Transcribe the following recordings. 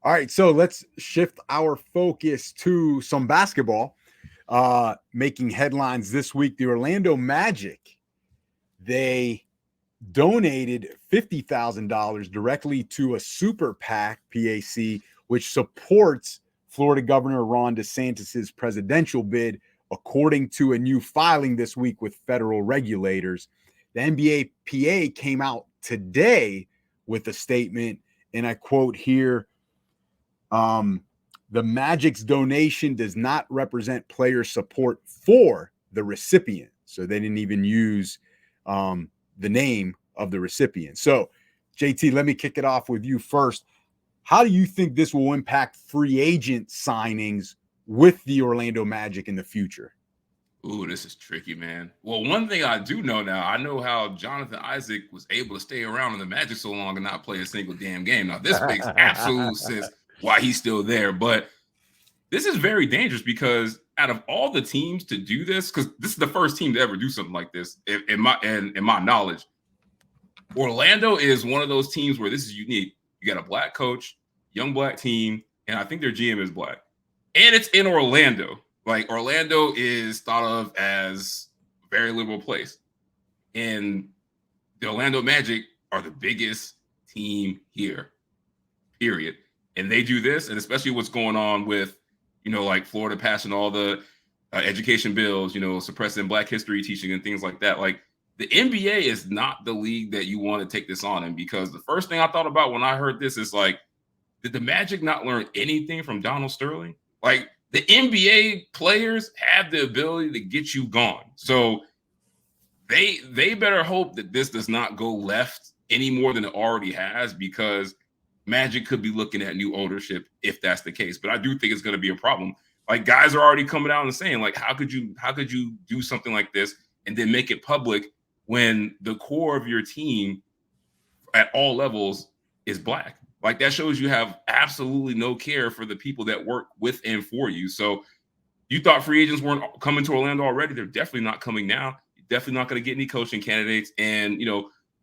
All right, so let's shift our focus to some basketball. Making headlines this week, the Orlando Magic, they donated $50,000 directly to a super PAC, which supports Florida Governor Ron Desantis' presidential bid, according to a new filing this week with federal regulators. The NBA PA came out today with a statement, and I quote here, the Magic's donation does not represent player support for the recipient. So they didn't even use the name of the recipient. So, JT, let me kick it off with you first. How do you think this will impact free agent signings with the Orlando Magic in the future? Ooh, this is tricky, man. Well, one thing I do know now, I know how Jonathan Isaac was able to stay around in the Magic so long and not play a single damn game. Now, this makes absolute sense why he's still there, but this is very dangerous because out of all the teams to do this, because this is the first team to ever do something like this, in my knowledge, Orlando is one of those teams where this is unique. You got a black coach, young black team, and I think their GM is black, and it's in Orlando. Like, Orlando is thought of as a very liberal place. And the Orlando Magic are the biggest team here, period. And they do this, and especially what's going on with, like Florida passing all the education bills, suppressing Black history teaching and things like that. Like, the NBA is not the league that you want to take this on in, because the first thing I thought about when I heard this is like, did the Magic not learn anything from Donald Sterling? Like, the NBA players have the ability to get you gone. So they better hope that this does not go left any more than it already has, because Magic could be looking at new ownership if that's the case. But I do think it's going to be a problem. Like, guys are already coming out and saying, like, how could you do something like this and then make it public when the core of your team at all levels is black? Like, that shows you have absolutely no care for the people that work with and for you. So you thought free agents weren't coming to Orlando already. They're definitely not coming now. You're definitely not going to get any coaching candidates. And,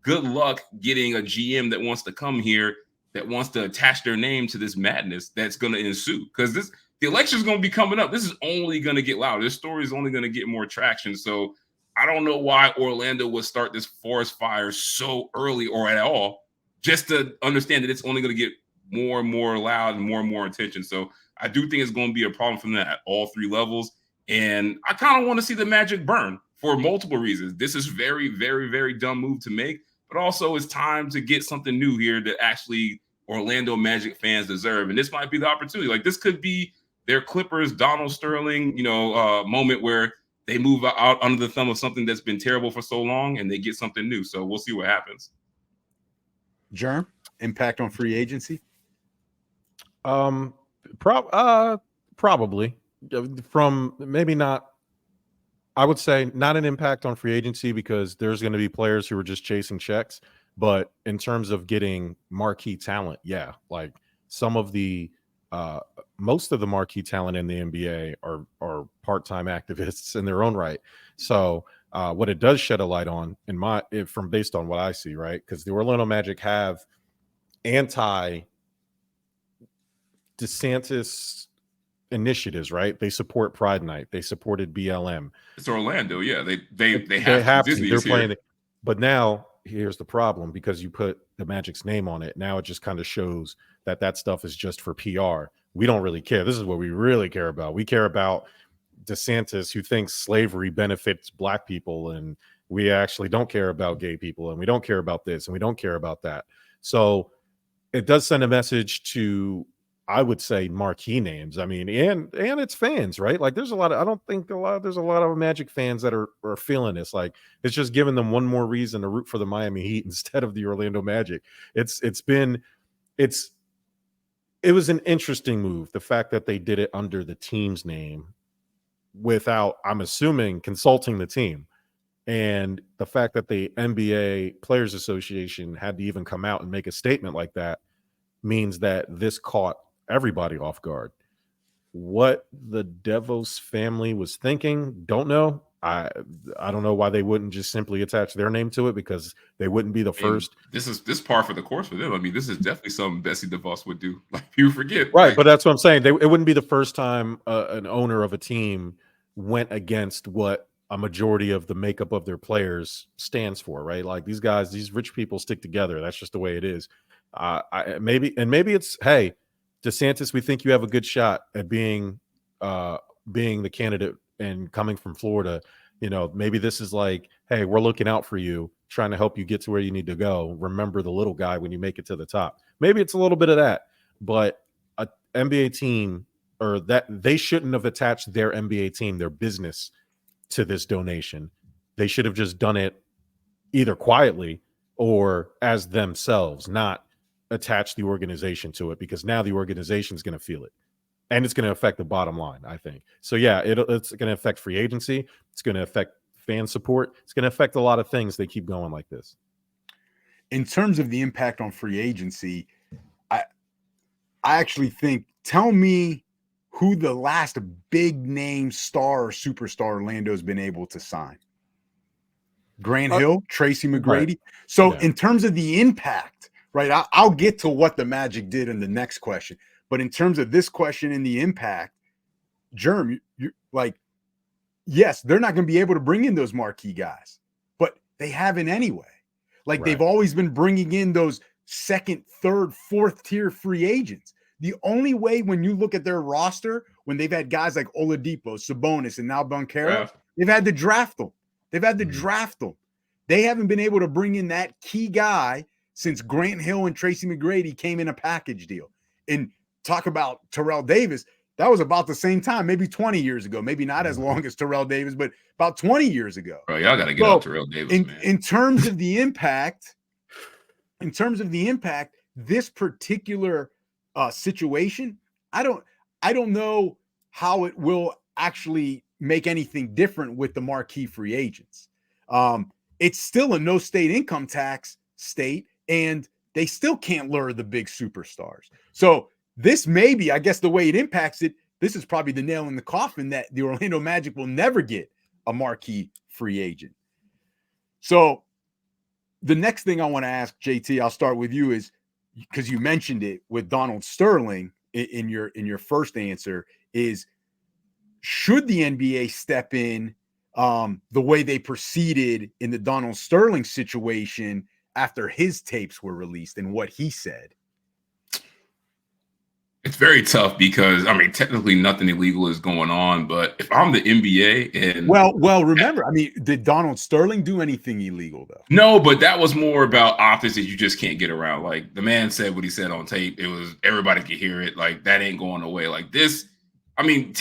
good luck getting a GM that wants to come here, that wants to attach their name to this madness that's going to ensue. Because the election is going to be coming up. This is only going to get louder. This story is only going to get more traction. So I don't know why Orlando would start this forest fire so early or at all, just to understand that it's only going to get more and more loud and more attention. So I do think it's going to be a problem from that at all three levels. And I kind of want to see the Magic burn for multiple reasons. This is very, very, very dumb move to make, but also it's time to get something new here that actually Orlando Magic fans deserve. And this might be the opportunity. Like, this could be their Clippers, Donald Sterling, moment where they move out under the thumb of something that's been terrible for so long and they get something new. So we'll see what happens. Jerm, impact on free agency? Probably, from maybe not. I would say not an impact on free agency, because there's going to be players who are just chasing checks. But in terms of getting marquee talent, yeah, like some of the most of the marquee talent in the NBA are part-time activists in their own right. So what it does shed a light on, from based on what I see, right? Because the Orlando Magic have anti-DeSantis initiatives, right? They support Pride Night. They supported BLM. It's Orlando, yeah. They have to. Disney They're is here. playing it. But now here's the problem, because you put the Magic's name on it. Now it just kind of shows that stuff is just for PR. We don't really care. This is what we really care about. We care about DeSantis, who thinks slavery benefits black people, and we actually don't care about gay people, and we don't care about this, and we don't care about that. So it does send a message to, I would say, marquee names. I mean, and it's fans, right? Like, there's a lot of, there's a lot of Magic fans that are feeling this. Like, it's just giving them one more reason to root for the Miami Heat instead of the Orlando Magic. It was an interesting move. The fact that they did it under the team's name without, I'm assuming, consulting the team. And the fact that the NBA Players Association had to even come out and make a statement like that means that this caught everybody off guard. What the DeVos family was thinking, don't know. I don't know why they wouldn't just simply attach their name to it, because they wouldn't be the first. This is par for the course for them. I mean, this is definitely something Bessie DeVos would do. Like, you forget, Right? like, But that's what I'm saying. It wouldn't be the first time an owner of a team went against what a majority of the makeup of their players stands for, right? Like, these guys, these rich people stick together. That's just the way it is. Maybe it's, hey, DeSantis, we think you have a good shot at being the candidate and coming from Florida. Maybe this is like, hey, we're looking out for you, trying to help you get to where you need to go. Remember the little guy when you make it to the top. Maybe it's a little bit of that, but a NBA team, or that they shouldn't have attached their NBA team, their business, to this donation. They should have just done it either quietly or as themselves, not attach the organization to it, because now the organization is going to feel it. And it's going to affect the bottom line, I think. So, yeah, it's going to affect free agency. It's going to affect fan support. It's going to affect a lot of things. They keep going like this. In terms of the impact on free agency, I actually think, tell me who the last big name star or superstar Orlando's been able to sign. Grant Hill, Tracy McGrady. Right. So Yeah. in terms of the impact, right, I'll get to what the Magic did in the next question. But in terms of this question and the impact, Jerm, you're like, yes, they're not going to be able to bring in those marquee guys, but they haven't anyway. Like, they've always been bringing in those second, third, fourth tier free agents. The only way, when you look at their roster, when they've had guys like Oladipo, Sabonis, and now Banchero, they've had to draft them. They haven't been able to bring in that key guy since Grant Hill and Tracy McGrady came in a package deal. And talk about Terrell Davis. That was about the same time, maybe 20 years ago, maybe not as long as Terrell Davis, but about 20 years ago. Bro, y'all got to get out Terrell Davis, man. In terms of the impact, this particular situation, I don't know how it will actually make anything different with the marquee free agents. It's still a no state income tax state, and they still can't lure the big superstars. So this may be, I guess, the way it impacts it, this is probably the nail in the coffin that the Orlando Magic will never get a marquee free agent. So the next thing I want to ask, JT, I'll start with you, is because you mentioned it with Donald Sterling in your first answer, is should the NBA step in the way they proceeded in the Donald Sterling situation after his tapes were released and what he said? It's very tough because, I mean, technically nothing illegal is going on, but if I'm the NBA and well, remember, I mean, did Donald Sterling do anything illegal though? No, but that was more about optics that you just can't get around. Like, the man said what he said on tape. It was, everybody could hear it. Like, that ain't going away. Like this, I mean,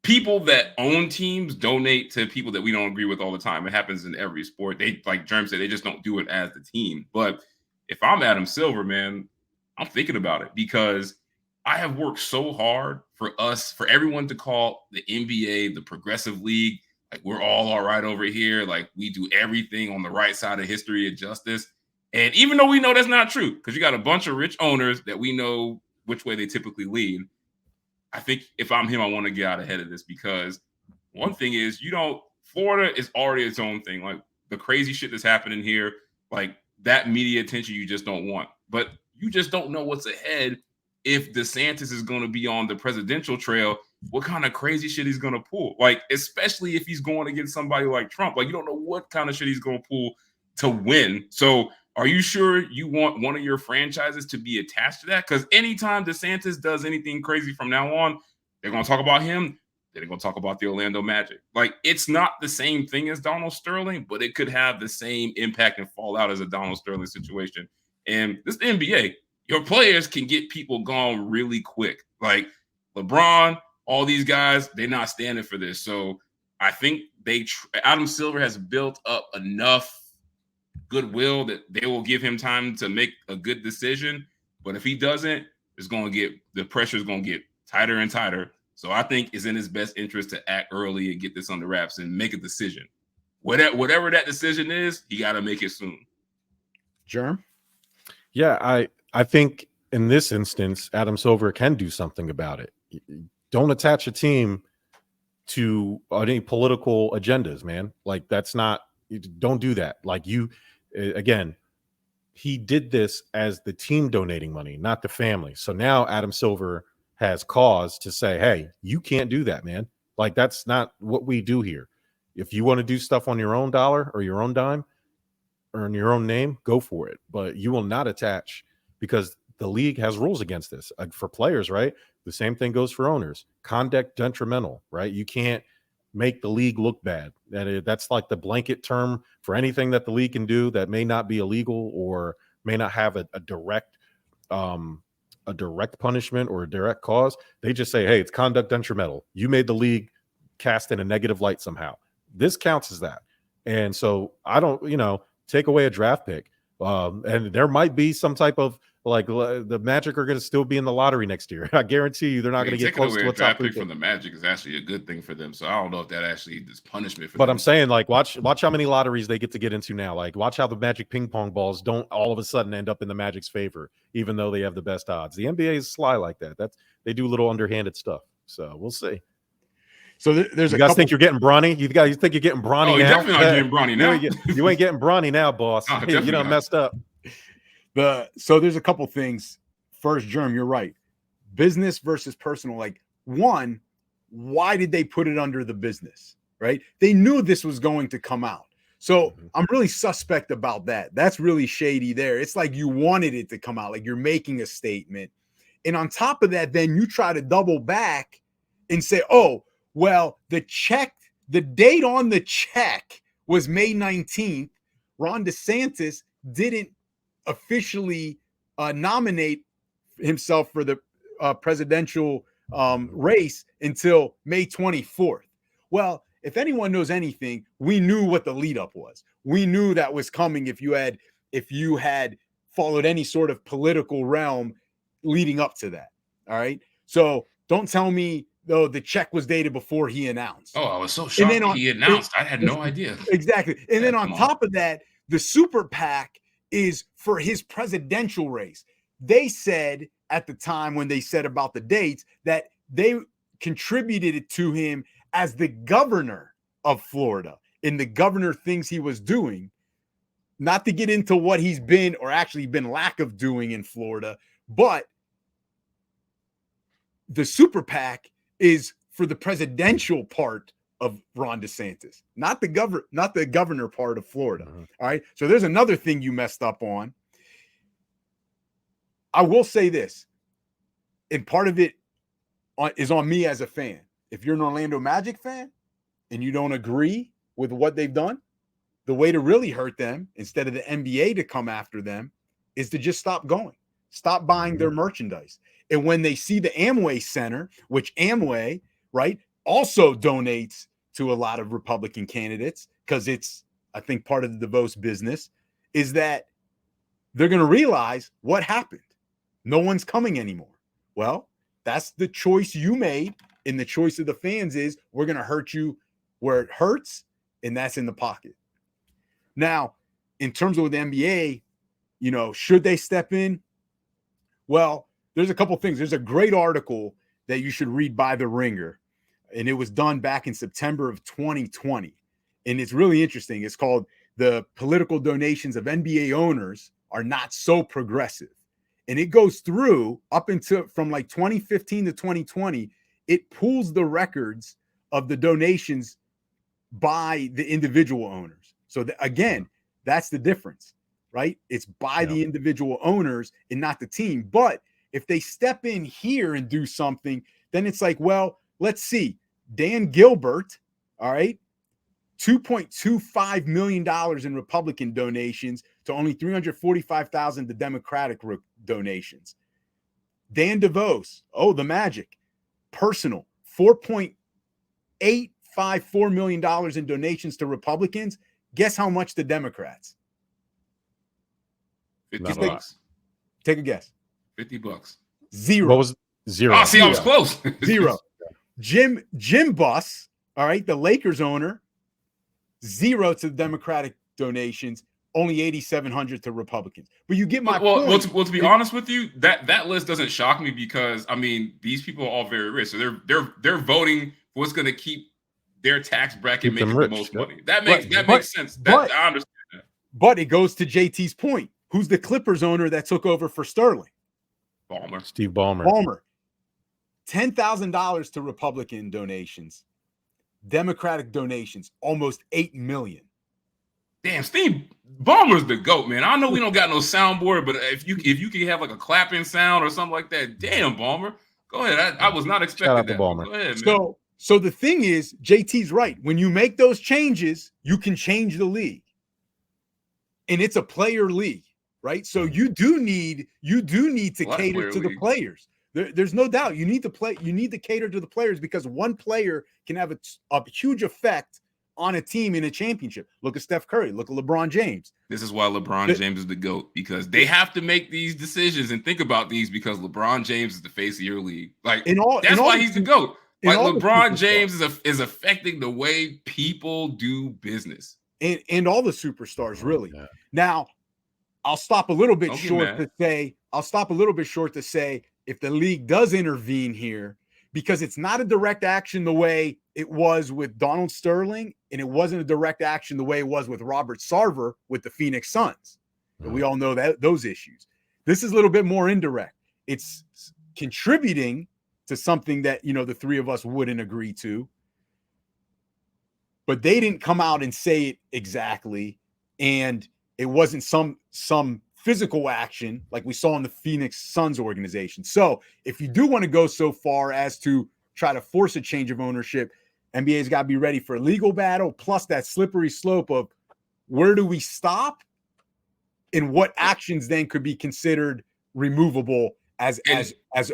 people that own teams donate to people that we don't agree with all the time. It happens in every sport. They, like Jerm said, they just don't do it as the team. But if I'm Adam Silver, man, I'm thinking about it, because I have worked so hard for everyone to call the NBA the progressive league. Like, we're all right over here. Like, we do everything on the right side of history and justice. And even though we know that's not true, because you got a bunch of rich owners that we know which way they typically lean, I think if I'm him, I want to get out ahead of this, because one thing is, Florida is already its own thing. Like, the crazy shit that's happening here, like, that media attention you just don't want. But you just don't know what's ahead. If DeSantis is going to be on the presidential trail, what kind of crazy shit he's going to pull? Like, especially if he's going against somebody like Trump. Like, you don't know what kind of shit he's going to pull to win. So are you sure you want one of your franchises to be attached to that? Because anytime DeSantis does anything crazy from now on, they're going to talk about him. They're going to talk about the Orlando Magic. Like, it's not the same thing as Donald Sterling, but it could have the same impact and fallout as a Donald Sterling situation. And this is the NBA. Your players can get people gone really quick. Like LeBron, all these guys, they're not standing for this. So I think Adam Silver has built up enough goodwill that they will give him time to make a good decision. But if he doesn't, the pressure is going to get tighter and tighter. So I think it's in his best interest to act early and get this under wraps and make a decision. Whatever that decision is, he got to make it soon. Jerm? Yeah, I think in this instance, Adam Silver can do something about it. Don't attach a team to any political agendas, man. Like that's not, don't do that. Like you, again, he did this as the team donating money, not the family. So now Adam Silver has cause to say, hey, you can't do that, man. Like that's not what we do here. If you want to do stuff on your own dollar or your own dime or in your own name, go for it. But you will not attach, because the league has rules against this for players, right? The same thing goes for owners. Conduct detrimental, right? You can't make the league look bad. That's like the blanket term for anything that the league can do that may not be illegal or may not have a direct punishment or a direct cause. They just say, hey, it's conduct detrimental. You made the league cast in a negative light somehow. This counts as that. And so I don't, take away a draft pick. And there might be some type of, like, the Magic are going to still be in the lottery next year. I guarantee you they're not going to get close to what's draft pick from the Magic is actually a good thing for them. So I don't know if that actually is punishment for them. But I'm saying, like, watch how many lotteries they get to get into now. Like, watch how the Magic ping pong balls don't all of a sudden end up in the Magic's favor, even though they have the best odds. The NBA is sly like that. They do little underhanded stuff. So we'll see. So there's you guys think you're getting brawny? You guys think you're getting brawny now? Definitely not getting brawny now. You ain't getting brawny now, boss. You done messed up. So there's a couple things. First, Jerm, you're right. Business versus personal. Like, one, why did they put it under the business? Right? They knew this was going to come out. So I'm really suspect about that. That's really shady there. It's like you wanted it to come out, like you're making a statement. And on top of that, then you try to double back and say, oh, well, the date on the check was May 19th. Ron Desantis didn't officially nominate himself for the presidential race until May 24th. Well, if anyone knows anything, we knew what the lead up was. We knew that was coming if you had followed any sort of political realm leading up to that. All right. So don't tell me though the check was dated before he announced. Oh, I was so shocked he announced. I had no idea. Exactly. And then on top of that, the super PAC is for his presidential race. They said at the time when they said about the dates that they contributed it to him as the governor of Florida in the governor things he was doing, not to get into what he's been or actually been lack of doing in Florida, but the super PAC is for the presidential part of Ron DeSantis, not the governor part of Florida. All right. So there's another thing you messed up on. I will say this, and part of it is on me as a fan. If you're an Orlando Magic fan and you don't agree with what they've done, the way to really hurt them instead of the NBA to come after them is to just stop going, stop buying their merchandise. And when they see the Amway Center, which Amway, right, also donates to a lot of Republican candidates because it's, I think, part of the DeVos business, is that they're going to realize what happened. No one's coming anymore. Well, that's the choice you made, and the choice of the fans is we're going to hurt you where it hurts, and that's in the pocket. Now, in terms of the NBA, should they step in? Well, there's a couple things. There's a great article that you should read by The Ringer, and it was done back in September of 2020. And it's really interesting. It's called "The Political Donations of NBA Owners Are Not So Progressive." And it goes through up until from like 2015 to 2020. It pulls the records of the donations by the individual owners. So again, that's the difference, right? It's by the individual owners and not the team. But if they step in here and do something, then it's like, well, let's see. Dan Gilbert, all right, $2.25 million in Republican donations to only $345,000 to Democratic donations. Dan DeVos, the Magic, personal, $4.854 million in donations to Republicans. Guess how much to Democrats? $50. Take a guess. $50. Zero. What was zero? Oh, see, I was close. Zero. Jim Buss, all right, the Lakers owner, zero to the Democratic donations, only $8,700 to Republicans. But you get my point. Well, to be honest with you, that list doesn't shock me because I mean these people are all very rich, so they're voting for what's going to keep their tax bracket Keep them making the rich, most yep. money. That makes sense. but- I understand that. But it goes to JT's point. Who's the Clippers owner that took over for Sterling? Ballmer. Steve Ballmer. $10,000 to Republican donations, Democratic donations, almost $8 million. Damn, Steve Ballmer's the GOAT, man. I know we don't got no soundboard, but if you can have like a clapping sound or something like that, damn, Ballmer. Go ahead. I was not expecting Shout out to that. Ballmer. Go ahead, man. So the thing is, JT's right. When you make those changes, you can change the league. And it's a player league, right? So you do need to cater to the players. There's no doubt. You need to cater to the players because one player can have a huge effect on a team in a championship. Look at Steph Curry. Look at LeBron James. This is why LeBron James is the GOAT, because they have to make these decisions and think about these because LeBron James is the face of your league. Like that's why he's the GOAT. Like LeBron James is affecting the way people do business. And all the superstars, really. Yeah. Now, I'll stop a little bit short to say if the league does intervene here, because it's not a direct action the way it was with Donald Sterling, and it wasn't a direct action the way it was with Robert Sarver with the Phoenix Suns. And we all know that those issues. This is a little bit more indirect. It's contributing to something that, the three of us wouldn't agree to. But they didn't come out and say it exactly. And it wasn't some physical action like we saw in the Phoenix Suns organization. So if you do want to go so far as to try to force a change of ownership, NBA's got to be ready for a legal battle, plus that slippery slope of where do we stop and what actions then could be considered removable as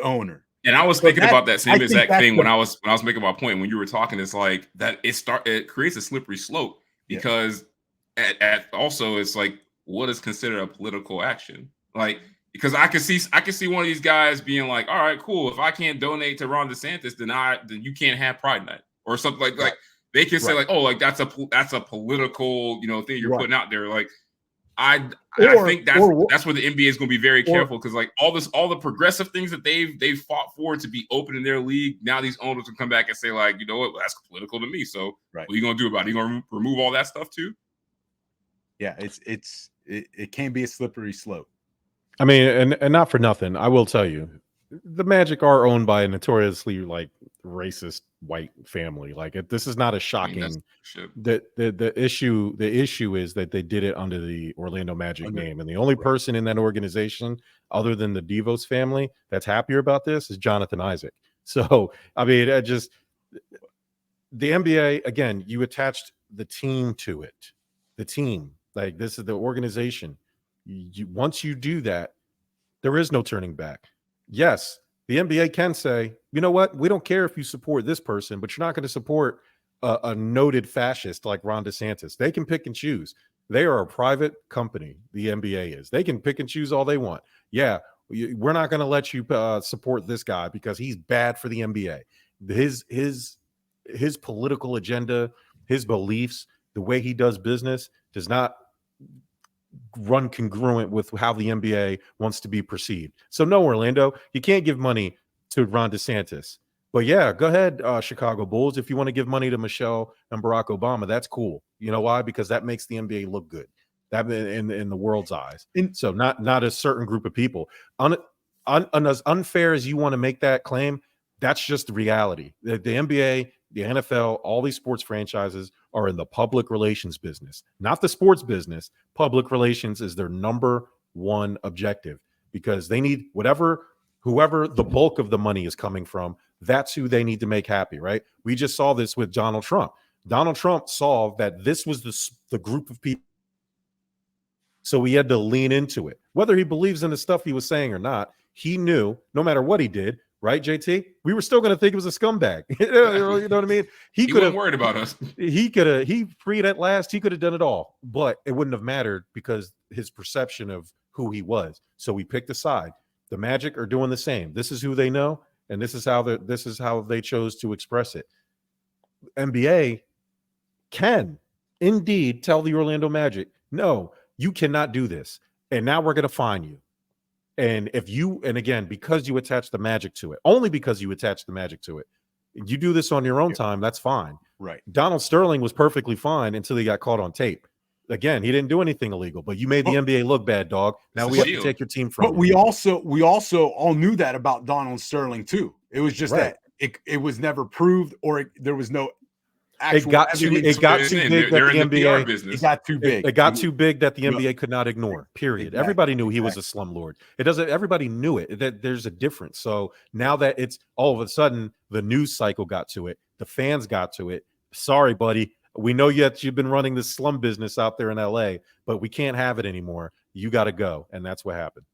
owner. And I was thinking about that same exact thing when I was making my point. When you were talking, it's like that it creates a slippery slope because also it's like, what is considered a political action? Like, because I can see one of these guys being like, all right, cool. If I can't donate to Ron DeSantis, then you can't have Pride Night or something like they can say like, oh, like that's a political, thing you're putting out there. Like, I think that's where the NBA is going to be very careful because like all the progressive things that they've fought for to be open in their league, now these owners will come back and say like, you know what, well, that's political to me. So what are you going to do about it? You going to remove all that stuff too? Yeah, it can be a slippery slope. I mean, and not for nothing, I will tell you, the Magic are owned by a notoriously like racist white family. Like this is not a shocking. The issue is that they did it under the Orlando Magic name, and the only person in that organization other than the Devos family that's happier about this is Jonathan Isaac. So I mean, the NBA again, you attached the team to it. The team, like this is the organization. Once you do that, there is no turning back. Yes, the NBA can say, you know what? We don't care if you support this person, but you're not going to support a noted fascist like Ron DeSantis. They can pick and choose. They are a private company. The NBA is. They can pick and choose all they want. Yeah, we're not going to let you support this guy because he's bad for the NBA. His political agenda, his beliefs, the way he does business does not run congruent with how the NBA wants to be perceived. So no, Orlando, you can't give money to Ron DeSantis. But yeah, go ahead, Chicago Bulls. If you want to give money to Michelle and Barack Obama, that's cool. You know why? Because that makes the NBA look good. That in the world's eyes. So not a certain group of people. As unfair as you want to make that claim, that's just the reality. The NBA, the NFL, all these sports franchises are in the public relations business, not the sports business. Public relations is their number one objective because they need whoever the bulk of the money is coming from, that's who they need to make happy, right? We just saw this with Donald Trump. Donald Trump saw that this was the group of people. So he had to lean into it. Whether he believes in the stuff he was saying or not, he knew no matter what he did, right, JT? We were still going to think it was a scumbag. You know what I mean? He could have worried about us. He freed at last. He could have done it all, but it wouldn't have mattered because his perception of who he was. So he picked a side. The Magic are doing the same. This is who they know, and this is how they chose to express it. NBA can indeed tell the Orlando Magic, no, you cannot do this, and now we're going to fine you. And again, because you attach the Magic to it, only because you attach the Magic to it, You do this on your own time, that's fine. Right. Donald Sterling was perfectly fine until he got caught on tape. Again, he didn't do anything illegal, but you made the NBA look bad, dog. Now we have to take your team from But you. we also all knew that about Donald Sterling too. It was just that it was never proved, or there was no It got too big that the NBA it got too big. It got too big that the NBA could not ignore. Period. Exactly. Everybody knew he was a slumlord. It doesn't. Everybody knew it. That there's a difference. So now that it's all of a sudden the news cycle got to it, the fans got to it. Sorry, buddy. We know yet you've been running this slum business out there in LA, but we can't have it anymore. You got to go, and that's what happened.